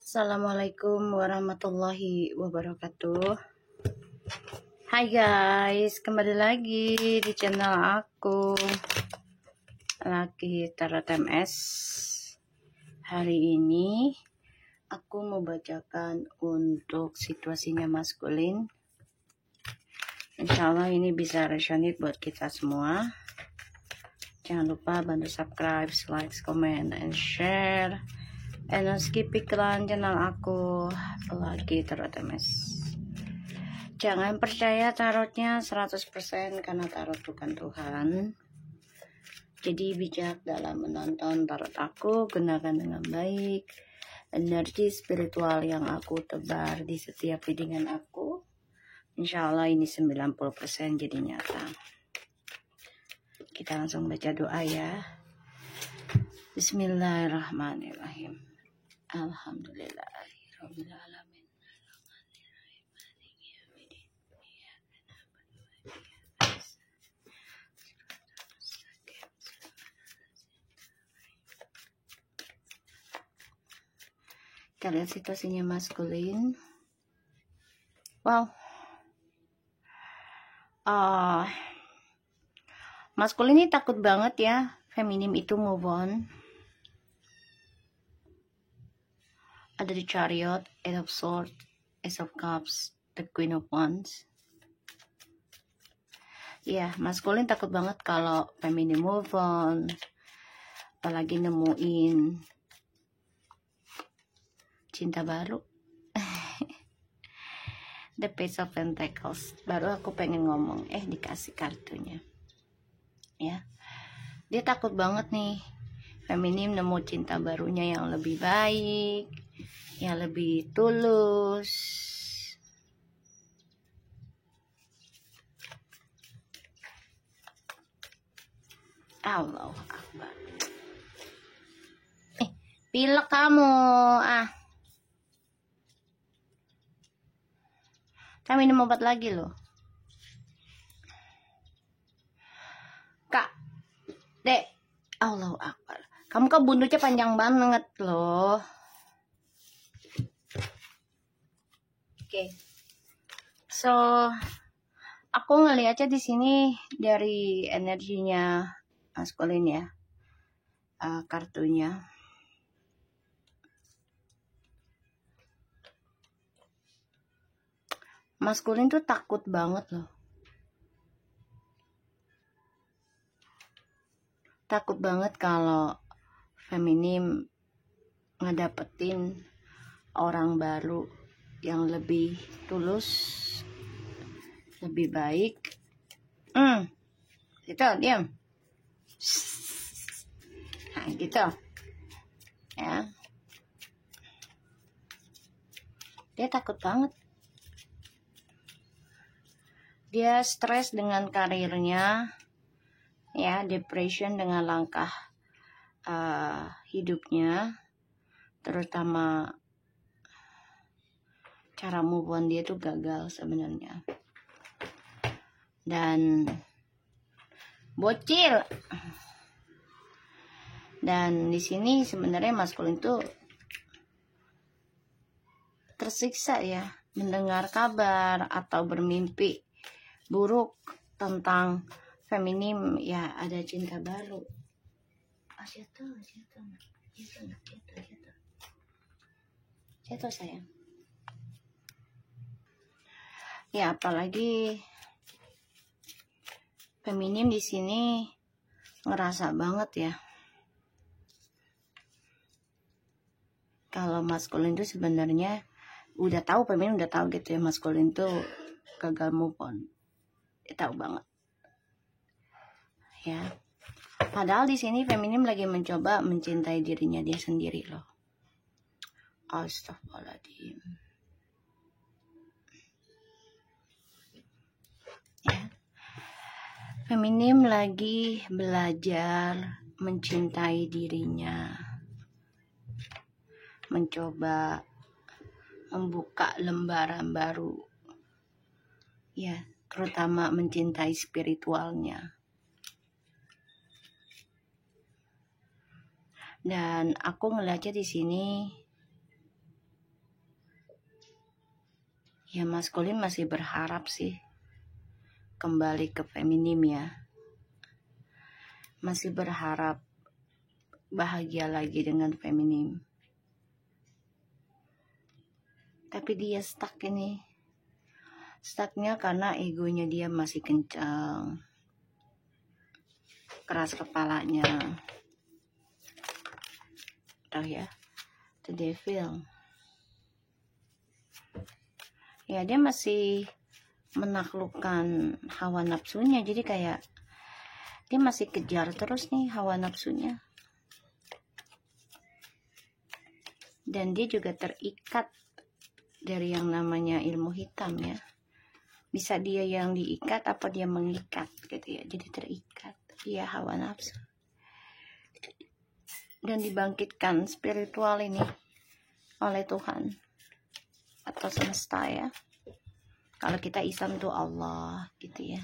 Assalamualaikum warahmatullahi wabarakatuh. Hai guys, kembali lagi di channel aku, Laki Tarot MS. Hari ini aku mau bacakan untuk situasinya maskulin. Insya Allah ini bisa resonate buat kita semua. Jangan lupa bantu subscribe, like, comment, and share. And skip iklan channel aku, Laki Tarot MS. Jangan percaya tarotnya 100% karena tarot bukan Tuhan. Jadi bijak dalam menonton tarot aku, gunakan dengan baik energi spiritual yang aku tebar di setiap readingan aku. Insya Allah ini 90% jadi nyata. Kita langsung baca doa ya. Bismillahirrahmanirrahim. Alhamdulillahirrahmanirrahim. Kita lihat situasinya maskulin. Wow. Maskulin ini takut banget ya. Feminim itu move on. Ada di Chariot, Eight of Swords, Ace of Cups, The Queen of Wands. Ya, maskulin takut banget kalau feminim move on. Apalagi nemuin cinta baru. The Page of Pentacles. Baru aku pengen ngomong, dikasih kartunya. Ya. Dia takut banget nih. Feminim nemu cinta barunya yang lebih baik, yang lebih tulus. Allahu Akbar. Pilek kamu. Kami minum obat lagi loh. Kak, Dek. Allahu Akbar. Kamu kan buntutnya panjang banget loh. Oke. So, aku ngelihatnya di sini dari energinya maskulin ya. Kartunya. Maskulin tuh takut banget loh. Takut banget kalau feminim ngedapetin orang baru yang lebih tulus, lebih baik. Gitu, diam. Nah, gitu. Ya. Dia takut banget. Dia stres dengan karirnya. Ya, depression dengan langkah hidupnya, terutama cara move on dia tuh gagal sebenarnya. Dan bocil. Dan di sini sebenarnya maskulin tuh tersiksa ya, mendengar kabar atau bermimpi buruk tentang feminim ya, ada cinta baru. Jatuh sayang. Ya, apalagi feminim di sini ngerasa banget ya. Kalau maskulin itu sebenarnya udah tahu, feminim udah tahu gitu ya, maskulin tuh gagal move on. Dia tahu banget. Ya. Padahal di sini feminim lagi mencoba mencintai dirinya dia sendiri loh. Astagfirullahaladzim. Ya. Feminim lagi belajar mencintai dirinya. Mencoba membuka lembaran baru. Ya, terutama mencintai spiritualnya. Dan aku ngeliatnya di sini Ya maskulin masih berharap sih kembali ke feminim ya. Masih berharap bahagia lagi dengan feminim. Tapi dia stuck ini. Stucknya karena egonya dia masih kencang. Keras kepalanya. Tahu ya? The devil. Ya dia masih menaklukkan hawa nafsunya, jadi kayak dia masih kejar terus nih hawa nafsunya, dan dia juga terikat dari yang namanya ilmu hitam ya. Bisa dia yang diikat apa dia mengikat gitu ya, jadi terikat dia hawa nafsu, dan dibangkitkan spiritual ini oleh Tuhan atau semesta ya. Kalau kita Islam tuh Allah gitu ya.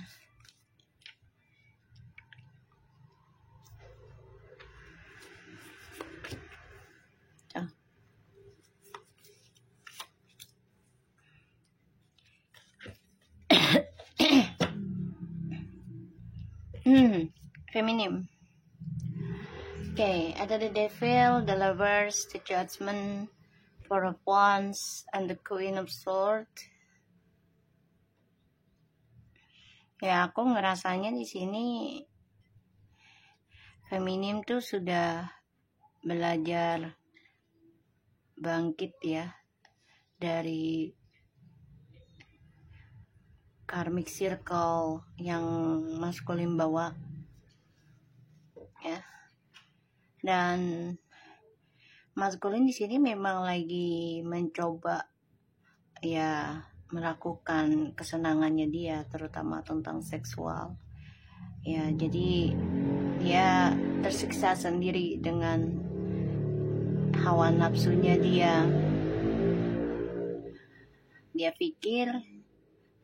Feminim. Okay, ada the devil, the lovers, the judgment, four of wands, and the queen of swords. Ya, aku ngerasanya di sini feminim tuh sudah belajar bangkit ya dari karmic circle yang maskulin bawa ya. Dan maskulin di sini memang lagi mencoba ya melakukan kesenangannya dia, terutama tentang seksual ya. Jadi dia tersiksa sendiri dengan hawa nafsunya dia. Dia pikir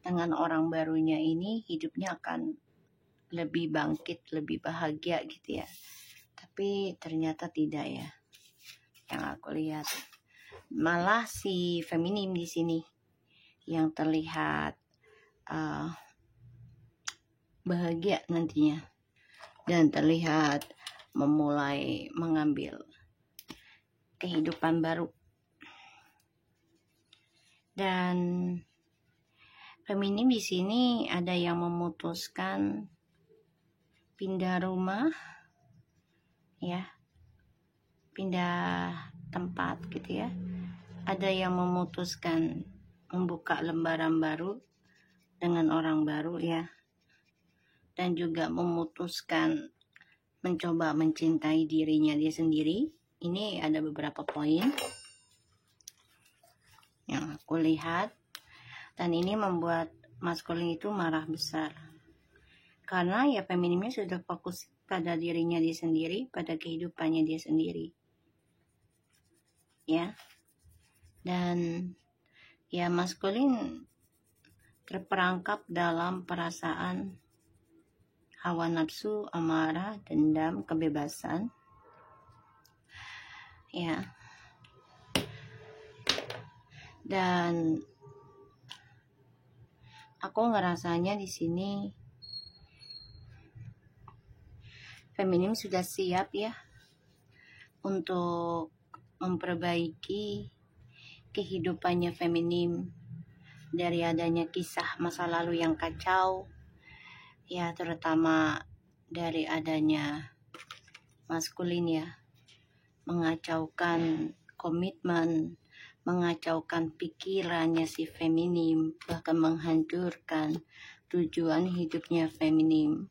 dengan orang barunya ini hidupnya akan lebih bangkit, lebih bahagia gitu ya. Tapi ternyata tidak ya. Yang aku lihat malah si feminim di sini yang terlihat bahagia nantinya, dan terlihat memulai mengambil kehidupan baru. Dan feminim di sini ada yang memutuskan pindah rumah ya, pindah tempat gitu ya. Ada yang memutuskan membuka lembaran baru dengan orang baru ya, dan juga memutuskan mencoba mencintai dirinya dia sendiri. Ini ada beberapa poin yang aku lihat, dan ini membuat maskulin itu marah besar karena ya feminimnya sudah fokus pada dirinya dia sendiri, pada kehidupannya dia sendiri ya. Dan ya maskulin terperangkap dalam perasaan hawa nafsu, amarah, dendam, kebebasan ya. Dan aku ngerasanya di sini feminim sudah siap ya untuk memperbaiki kehidupannya feminim dari adanya kisah masa lalu yang kacau ya, terutama dari adanya maskulin ya, mengacaukan komitmen, mengacaukan pikirannya si feminim, bahkan menghancurkan tujuan hidupnya feminim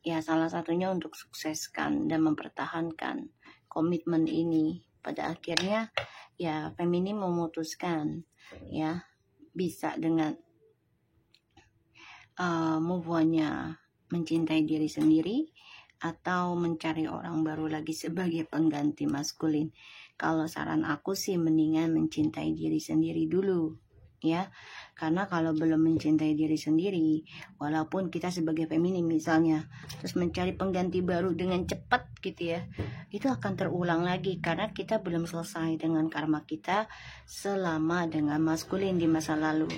ya. Salah satunya untuk sukseskan dan mempertahankan komitmen ini. Pada akhirnya ya feminim memutuskan ya bisa dengan move on-nya mencintai diri sendiri atau mencari orang baru lagi sebagai pengganti maskulin. Kalau saran aku sih mendingan mencintai diri sendiri dulu ya. Karena kalau belum mencintai diri sendiri, walaupun kita sebagai feminim misalnya, terus mencari pengganti baru dengan cepat gitu ya, itu akan terulang lagi karena kita belum selesai dengan karma kita selama dengan maskulin di masa lalu,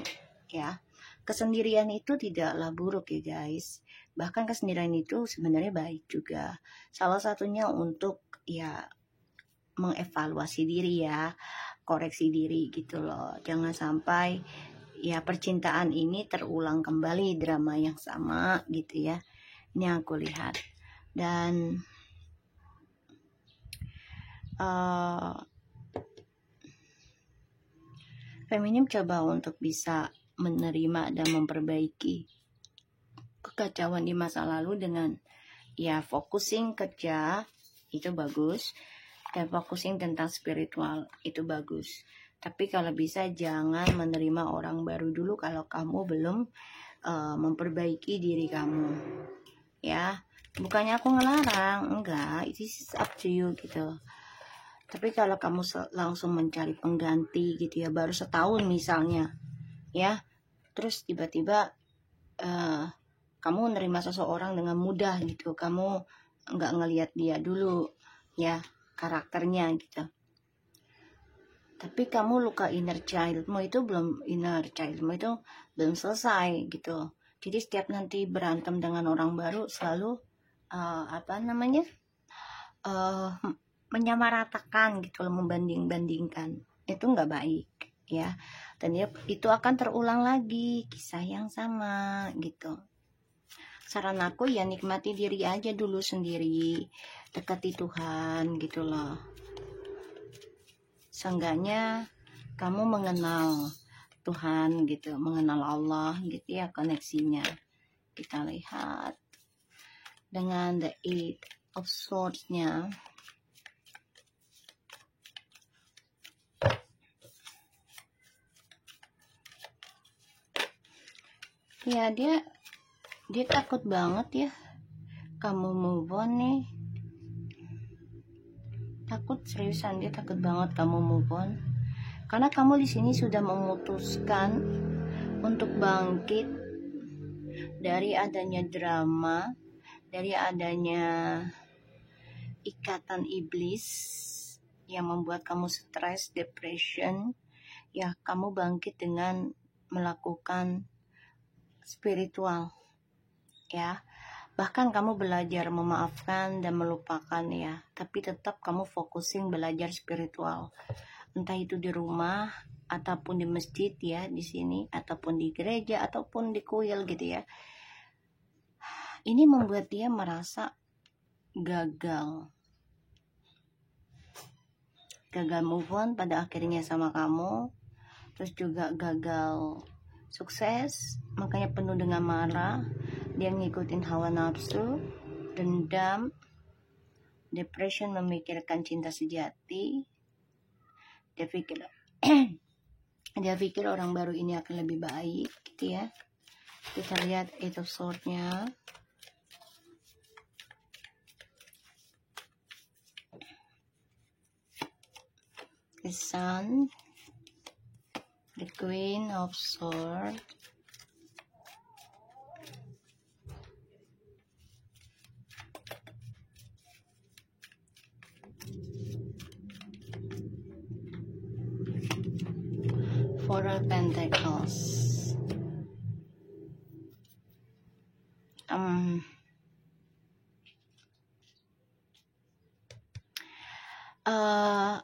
ya. Kesendirian itu tidaklah buruk ya guys, bahkan kesendirian itu sebenarnya baik juga. Salah satunya untuk ya mengevaluasi diri ya, koreksi diri gitu loh. Jangan sampai ya percintaan ini terulang kembali drama yang sama gitu ya. Ini yang aku lihat. Dan feminim coba untuk bisa menerima dan memperbaiki kekacauan di masa lalu dengan ya focusing kerja itu bagus, dan focusing tentang spiritual itu bagus. Tapi kalau bisa jangan menerima orang baru dulu kalau kamu belum memperbaiki diri kamu, ya. Bukannya aku ngelarang, enggak, it is up to you gitu. Tapi kalau kamu langsung mencari pengganti gitu ya, baru setahun misalnya, ya, terus tiba-tiba kamu menerima seseorang dengan mudah gitu, kamu nggak ngelihat dia dulu ya karakternya gitu, tapi kamu luka inner childmu itu belum selesai gitu. Jadi setiap nanti berantem dengan orang baru selalu menyamaratakan gitu loh, membanding-bandingkan, itu nggak baik ya. Dan itu akan terulang lagi kisah yang sama gitu. Saran aku ya nikmati diri aja dulu sendiri, dekati Tuhan gitu loh. Seenggaknya kamu mengenal Tuhan gitu, mengenal Allah gitu ya, koneksinya. Kita lihat dengan the Eight of Swords-nya. Ya dia takut banget ya kamu move on nih. Takut, seriusan dia takut banget kamu move on. Karena kamu di sini sudah memutuskan untuk bangkit dari adanya drama, dari adanya ikatan iblis yang membuat kamu stres, depression. Ya, kamu bangkit dengan melakukan spiritual, ya. Bahkan kamu belajar memaafkan dan melupakan ya, tapi tetap kamu fokusin belajar spiritual. Entah itu di rumah ataupun di masjid ya, di sini ataupun di gereja ataupun di kuil gitu ya. Ini membuat dia merasa gagal move on pada akhirnya sama kamu, terus juga gagal sukses, makanya penuh dengan marah. Dia ngikutin hawa nafsu, dendam, depression, memikirkan cinta sejati. Dia pikir orang baru ini akan lebih baik gitu ya. Kita lihat Eight of Swords-nya. The Sun, the Queen of Swords, Four of Pentacles.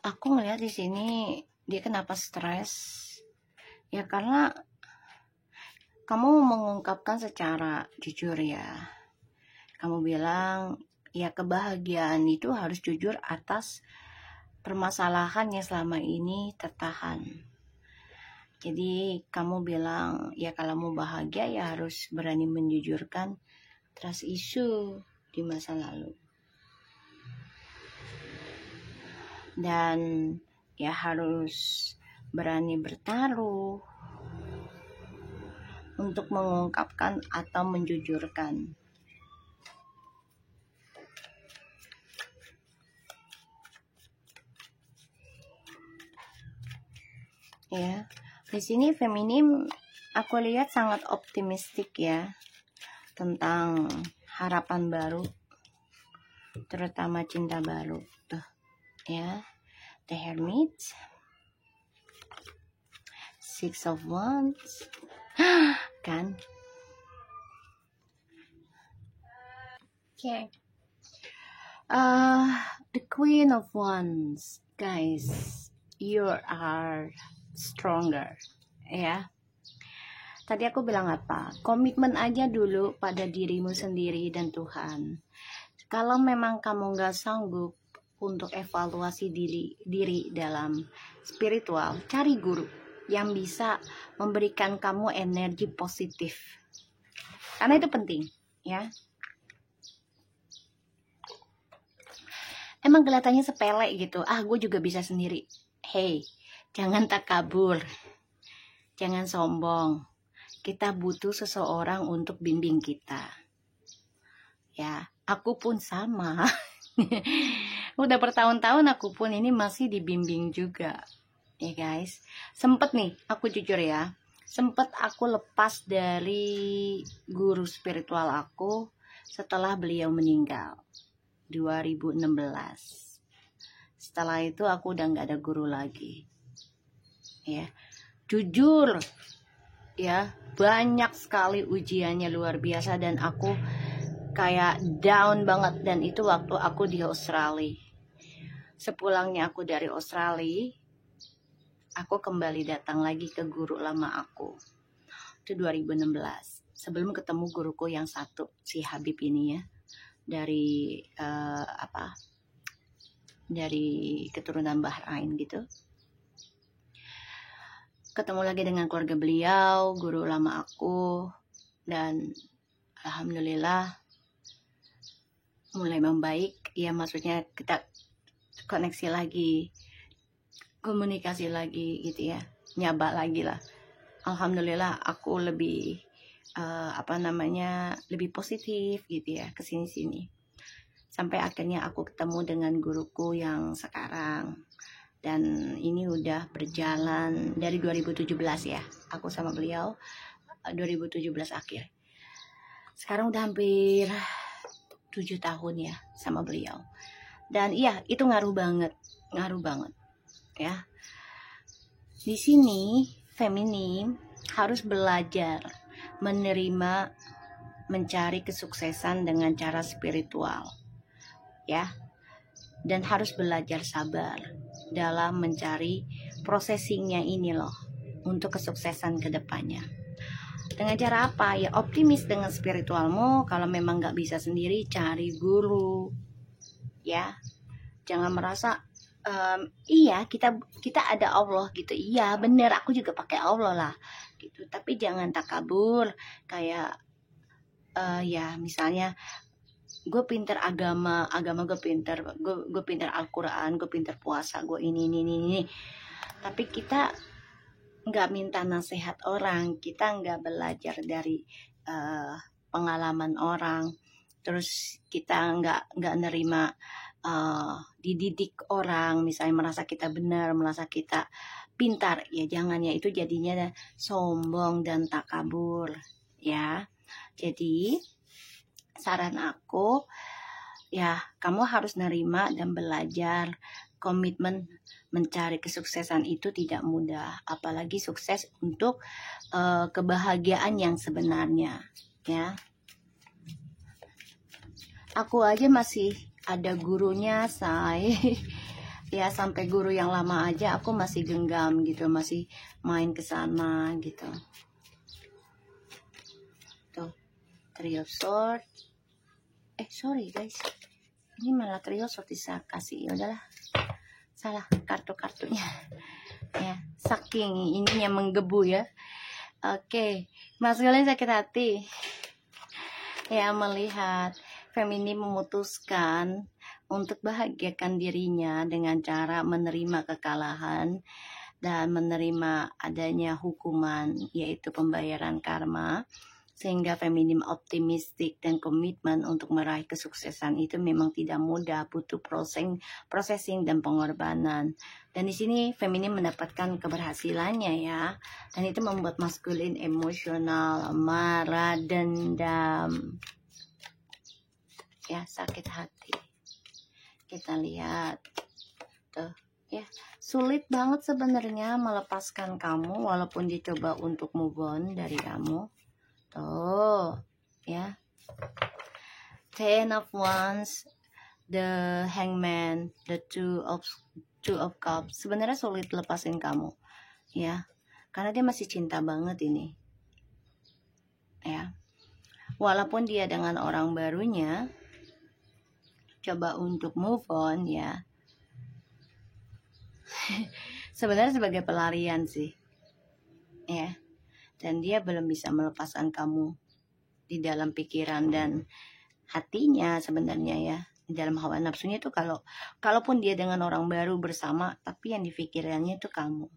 Aku ngeliat di sini dia kenapa stres? Ya karena kamu mengungkapkan secara jujur ya. Kamu bilang ya kebahagiaan itu harus jujur atas permasalahan yang selama ini tertahan. Jadi kamu bilang ya kalau mau bahagia ya harus berani menjujurkan trust issue di masa lalu. Dan ya harus berani bertaruh untuk mengungkapkan atau menjujurkan. Ya, Di sini feminim aku lihat sangat optimistik ya tentang harapan baru, terutama cinta baru. Tuh ya, The Hermit, Six of Wands, kan? Okay. The Queen of Wands, guys, you are stronger, ya. Tadi aku bilang apa? Komitmen aja dulu pada dirimu sendiri dan Tuhan. Kalau memang kamu nggak sanggup untuk evaluasi diri dalam spiritual, cari guru yang bisa memberikan kamu energi positif. Karena itu penting, ya. Emang kelihatannya sepele gitu. Gue juga bisa sendiri. Hey, jangan takabur. Jangan sombong. Kita butuh seseorang untuk bimbing kita. Ya, aku pun sama. Udah bertahun-tahun aku pun ini masih dibimbing juga. Ya guys. Sempet nih, aku jujur ya. Sempet aku lepas dari guru spiritual aku setelah beliau meninggal. 2016. Setelah itu aku udah nggak ada guru lagi. Ya, jujur ya, banyak sekali ujiannya luar biasa dan aku kayak down banget. Dan itu waktu aku di Australia. Sepulangnya aku dari Australia, aku kembali datang lagi ke guru lama aku. Itu 2016. Sebelum ketemu guruku yang satu, si Habib ini ya. Dari dari keturunan Bahrain gitu. Ketemu lagi dengan keluarga beliau, guru lama aku, dan alhamdulillah mulai membaik. Ya, maksudnya kita koneksi lagi, komunikasi lagi gitu ya, nyaba lagi lah. Alhamdulillah aku lebih lebih positif gitu ya kesini-sini. Sampai akhirnya aku ketemu dengan guruku yang sekarang. Dan ini udah berjalan dari 2017 ya. Aku sama beliau 2017 akhir. Sekarang udah hampir 7 tahun ya sama beliau. Dan iya, itu ngaruh banget ya. Di sini feminim harus belajar menerima, mencari kesuksesan dengan cara spiritual, ya, dan harus belajar sabar dalam mencari processingnya ini loh untuk kesuksesan kedepannya. Dengan cara apa? Ya optimis dengan spiritualmu. Kalau memang nggak bisa sendiri, cari guru, ya. Jangan merasa iya kita ada Allah gitu. Iya bener, aku juga pakai Allah lah gitu. Tapi jangan takabur kayak ya misalnya gue pinter agama gue pinter Al-Quran, gue pinter puasa, gue ini. Tapi kita nggak minta nasihat orang, kita nggak belajar dari pengalaman orang, terus kita nggak nerima dididik orang, misalnya merasa kita benar, merasa kita pintar, ya jangan ya, itu jadinya sombong dan takabur ya. Jadi saran aku ya, kamu harus nerima dan belajar. Komitmen mencari kesuksesan itu tidak mudah, apalagi sukses untuk kebahagiaan yang sebenarnya ya. Aku aja masih ada gurunya, ya sampai guru yang lama aja aku masih genggam gitu, masih main ke sana gitu. Tuh, Three of Swords. Sorry guys, ini malah Three of Swords bisa kasih, ya udahlah, salah kartu-kartunya ya, saking ininya menggebu ya. Oke, maskulin sakit hati ya melihat feminim memutuskan untuk bahagiakan dirinya dengan cara menerima kekalahan dan menerima adanya hukuman, yaitu pembayaran karma Sehingga feminim optimistik dan komitmen untuk meraih kesuksesan itu memang tidak mudah, butuh processing dan pengorbanan. Dan di sini feminim mendapatkan keberhasilannya ya. Dan itu membuat maskulin emosional, marah, dendam, ya, sakit hati. Kita lihat tuh ya, sulit banget sebenarnya melepaskan kamu walaupun dicoba untuk move on dari kamu. Tuh, ya. Ten of Wands, the Hangman, the two of Cups. Sebenarnya sulit lepasin kamu, ya. Karena dia masih cinta banget ini. Ya. Walaupun dia dengan orang barunya coba untuk move on ya. Sebenarnya sebagai pelarian sih. Ya. Dan dia belum bisa melepaskan kamu di dalam pikiran dan hatinya sebenarnya ya. Di dalam hawa nafsunya itu kalaupun dia dengan orang baru bersama, tapi yang dipikirannya itu kamu.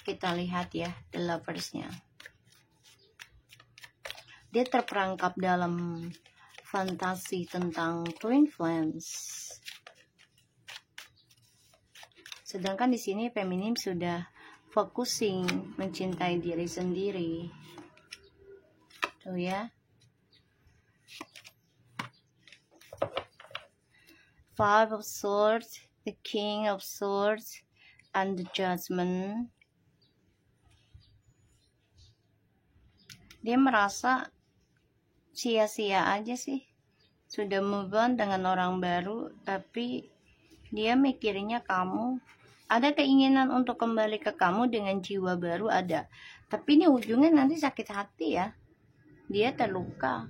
Kita lihat ya, the lovers-nya. Dia terperangkap dalam fantasi tentang twin flames. Sedangkan di sini feminim sudah focusing mencintai diri sendiri. Tuh ya. Five of Swords, the King of Swords, and the Judgment. Dia merasa sia-sia aja sih. Sudah move on dengan orang baru, tapi dia mikirnya kamu. Ada keinginan untuk kembali ke kamu dengan jiwa baru, ada. Tapi ini ujungnya nanti sakit hati ya. Dia terluka.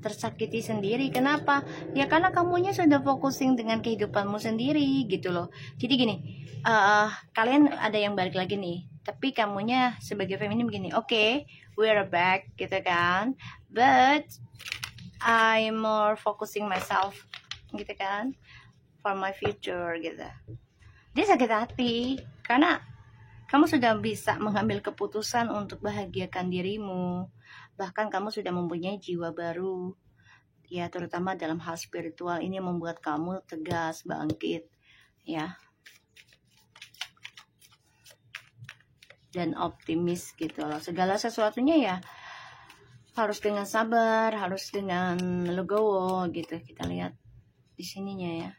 Tersakiti sendiri. Kenapa? Ya karena kamunya sudah focusing dengan kehidupanmu sendiri gitu loh. Jadi gini, kalian ada yang balik lagi nih. Tapi kamunya sebagai feminim begini, okay, we're back gitu kan. But I'm more focusing myself gitu kan. For my future gitu. Dia sakit hati karena kamu sudah bisa mengambil keputusan untuk bahagiakan dirimu. Bahkan kamu sudah mempunyai jiwa baru. Ya, terutama dalam hal spiritual ini membuat kamu tegas, bangkit, ya. Dan optimis gitu loh. Segala sesuatunya ya harus dengan sabar, harus dengan legowo gitu. Kita lihat di sininya ya.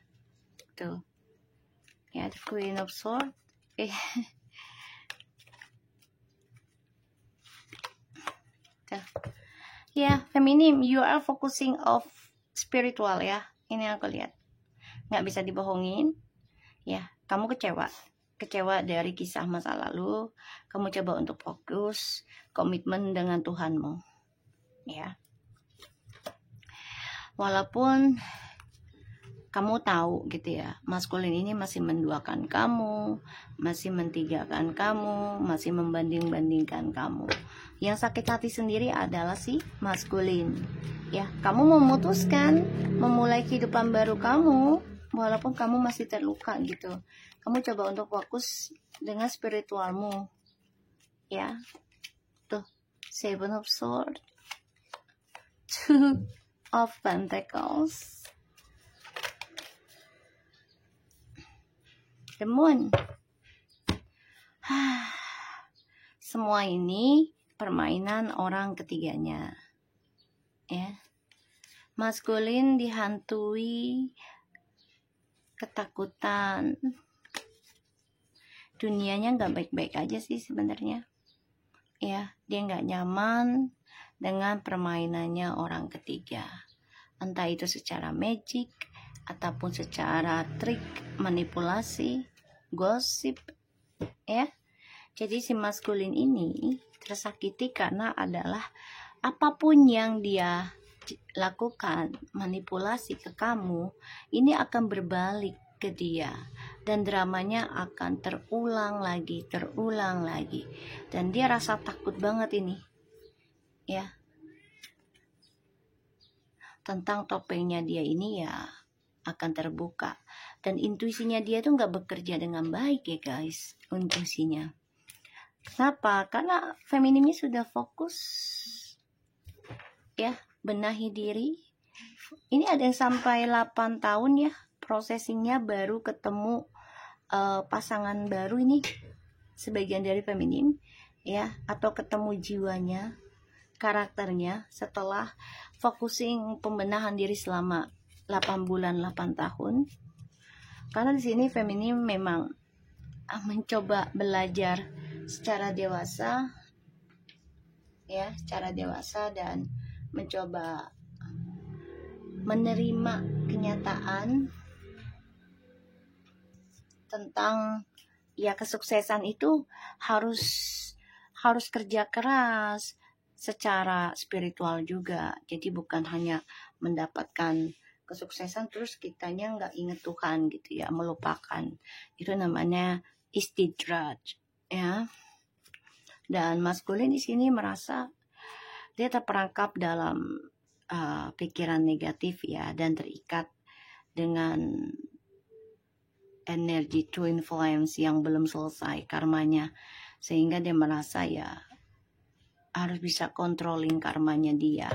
Tuh. Ya, the Queen of Swords. Ya, feminim, you are focusing of spiritual ya. Ini aku lihat. Nggak bisa dibohongin. Ya, kamu kecewa. Kecewa dari kisah masa lalu. Kamu coba untuk fokus, komitmen dengan Tuhanmu. Ya. Walaupun kamu tahu gitu ya, maskulin ini masih menduakan kamu, masih mentigakan kamu, masih membanding-bandingkan kamu. Yang sakit hati sendiri adalah si maskulin. Ya, kamu memutuskan memulai kehidupan baru kamu, walaupun kamu masih terluka gitu. Kamu coba untuk fokus dengan spiritualmu. Ya. Tuh, Seven of Swords. Two of Pentacles. The Moon. Semua ini permainan orang ketiganya. Ya. Maskulin dihantui ketakutan. Dunianya nggak baik-baik aja sih sebenarnya. Ya, dia nggak nyaman dengan permainannya orang ketiga. Entah itu secara magic ataupun secara trik, manipulasi, gosip, ya. Jadi si maskulin ini tersakiti karena adalah apapun yang dia lakukan, manipulasi ke kamu, ini akan berbalik ke dia. Dan dramanya akan terulang lagi. Dan dia rasa takut banget ini. Ya. Tentang topengnya dia ini ya akan terbuka. Dan intuisinya dia tuh nggak bekerja dengan baik ya guys, intuisinya. Kenapa? Karena feminim ini sudah fokus ya, benahi diri. Ini ada yang sampai 8 tahun ya prosesingnya baru ketemu pasangan baru ini, sebagian dari feminim ya, atau ketemu jiwanya, karakternya setelah focusing pembenahan diri selama 8 bulan, 8 tahun. Karena di sini feminim memang mencoba belajar secara dewasa ya, secara dewasa, dan mencoba menerima kenyataan tentang ya kesuksesan itu harus kerja keras secara spiritual juga. Jadi bukan hanya mendapatkan kesuksesan terus kitanya nggak inget Tuhan gitu ya, melupakan. Itu namanya istidraj ya. Dan maskulin di sini merasa dia terperangkap dalam pikiran negatif ya, dan terikat dengan energi twin flames yang belum selesai karmanya, sehingga dia merasa ya harus bisa controlling karmanya dia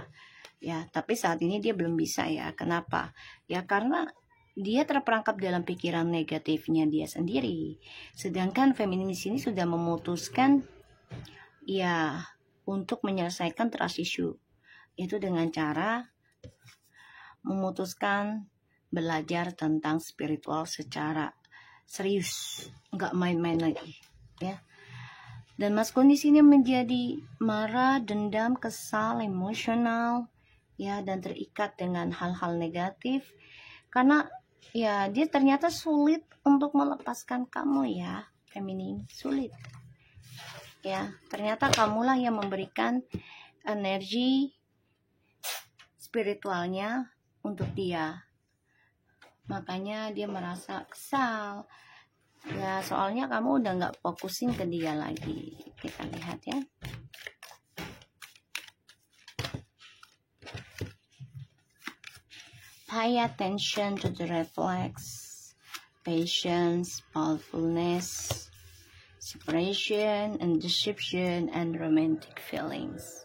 ya. Tapi saat ini dia belum bisa ya. Kenapa? Ya karena dia terperangkap dalam pikiran negatifnya dia sendiri. Sedangkan feminim di sini sudah memutuskan ya untuk menyelesaikan trust issue itu dengan cara memutuskan belajar tentang spiritual secara serius, nggak main-main lagi ya. Dan maskulin di sini menjadi marah, dendam, kesal, emosional ya, dan terikat dengan hal-hal negatif karena ya dia ternyata sulit untuk melepaskan kamu ya, feminim, sulit ya. Ternyata kamulah yang memberikan energi spiritualnya untuk dia, makanya dia merasa kesal ya, soalnya kamu udah nggak fokusin ke dia lagi. Kita lihat ya. Pay attention to the reflex, patience, powerfulness, separation and deception, and romantic feelings.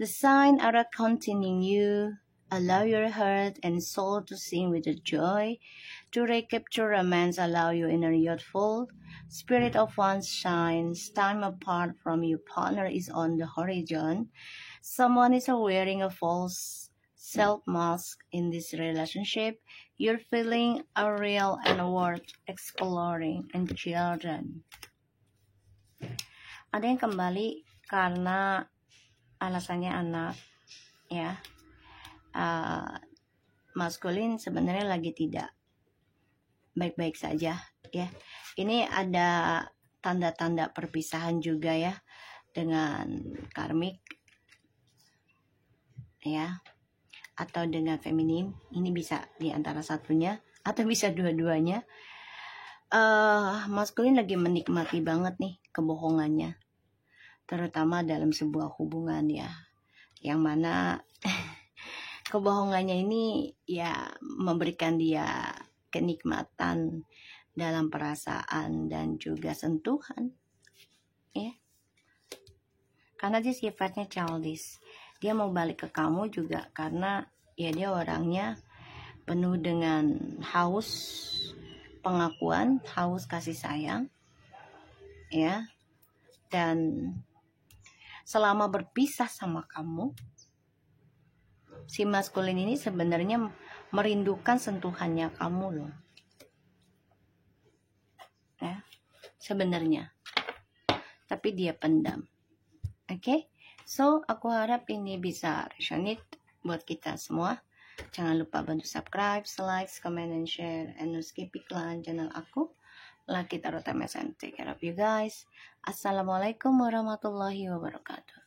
The sign are containing you. Allow your heart and soul to sing with the joy. To recapture romance, allow your inner youthful spirit of one shines. Time apart from your partner is on the horizon. Someone is wearing a false self-mask in this relationship. You're feeling are real and worth exploring. And children. Ada yang kembali karena alasannya anak ya. Maskulin sebenarnya lagi tidak baik-baik saja ya. Ini ada tanda-tanda perpisahan juga ya dengan karmik ya, atau dengan feminim. Ini bisa di antara satunya atau bisa dua-duanya. Maskulin lagi menikmati banget nih kebohongannya, terutama dalam sebuah hubungan ya, yang mana kebohongannya ini ya memberikan dia kenikmatan dalam perasaan dan juga sentuhan ya, karena dia sifatnya childish. Dia mau balik ke kamu juga karena ya dia orangnya penuh dengan haus pengakuan, haus kasih sayang ya. Dan selama berpisah sama kamu, si maskulin ini sebenarnya merindukan sentuhannya kamu loh ya, sebenarnya, tapi dia pendam. Oke? So aku harap ini bisa resonate buat kita semua. Jangan lupa bantu subscribe, like, comment, and share, and skip iklan channel aku. Lucky Tarot MSN. Take care of you guys. Assalamualaikum warahmatullahi wabarakatuh.